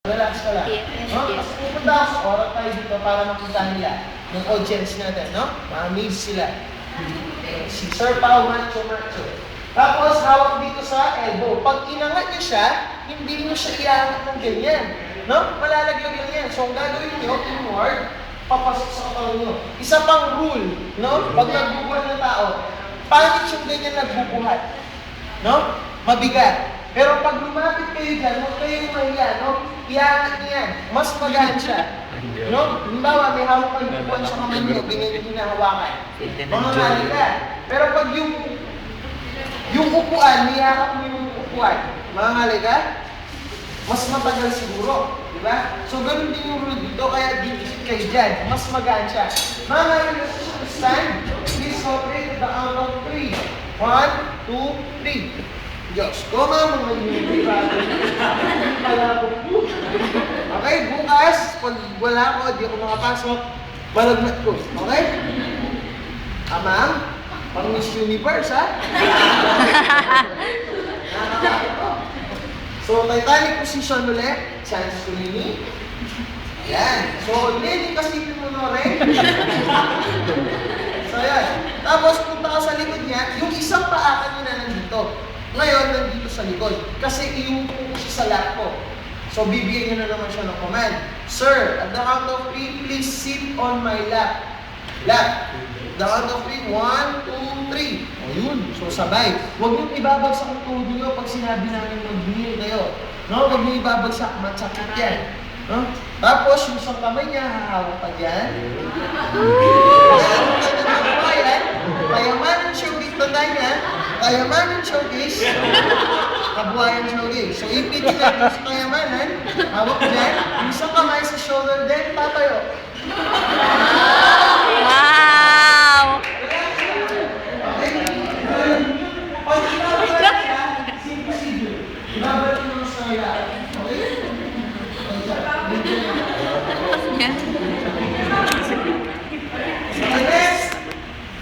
Relax ka lang. No? Tapos pupunta ako sa oral tayo dito para makita nila yung audience natin, no? Ma-amaze sila. Si Sir Pao, macho. Tapos, hawak dito sa elbow. Pag inangat niyo siya, hindi niyo siya iangat ng ganyan. No? Malalaglag lang yan. So, ang gagawin niyo, inward, papasok sa katawan niyo. Isa pang rule, no? Pag nagbubuhat ng tao, pangit yung ganyan nagbubuhat. No? Mabigat. Pero pag lumapit kayo dyan, huwag kayong mahiya, no? Iangat niyo yan. Mas magaan siya. No? Halimbawa, may hawak kang bubuhan sa kamay niyo, ganyan yung hinahawakan. Mangangali ka. Pero pag yung upuan, niyakap mo yung upuan, mangangali ka, mas matagal siguro. Diba? So, ganun din yung rule dito, kaya dikit kayo dyan. Mas magaan siya. Mangangali ka siya, stand. Please operate at the count of 3. 1, 2, 3. Diyos ko, mga hindi pala ako. Okay, bukas, pag wala ko, di ako makapasok, malagnat ko. Okay? Amang, pang Miss Universe, ha? So, Titanic position ulit. Chance to Nini. Ayan. So, Nini, kasi mo na rin. So, ayan. Tapos, punta ka sa likod niya, yung isang paa kanina nandito. Ngayon, nandito sa likod. Kasi iupo ko siya sa lap ko. So, bibigyan niya na naman siya ng command. Sir, at the count of 3, please sit on my lap. Lap. The count of 3, 1, 2, 3. O yun. So, sabay. Huwag niyong ibabagsak ang tuhod niyo pag sinabi namin mag-kneel kayo. No? Huwag niyong ibabagsak. Matsakit yan. No? Tapos, yung isang kamay niya, hahawak pa dyan. Kayamanan showcase. Tandaan niya. Kayamanan showcase. Kabuhayan showcase. So, ipitin natin sa kayamanan. Hawak dyan. Yung isang kamay sa shoulder din. Tatayo. Wow! Okay? Pag inabalik siya, same procedure. Ibabalik mo sa kaya. Okay? Yan.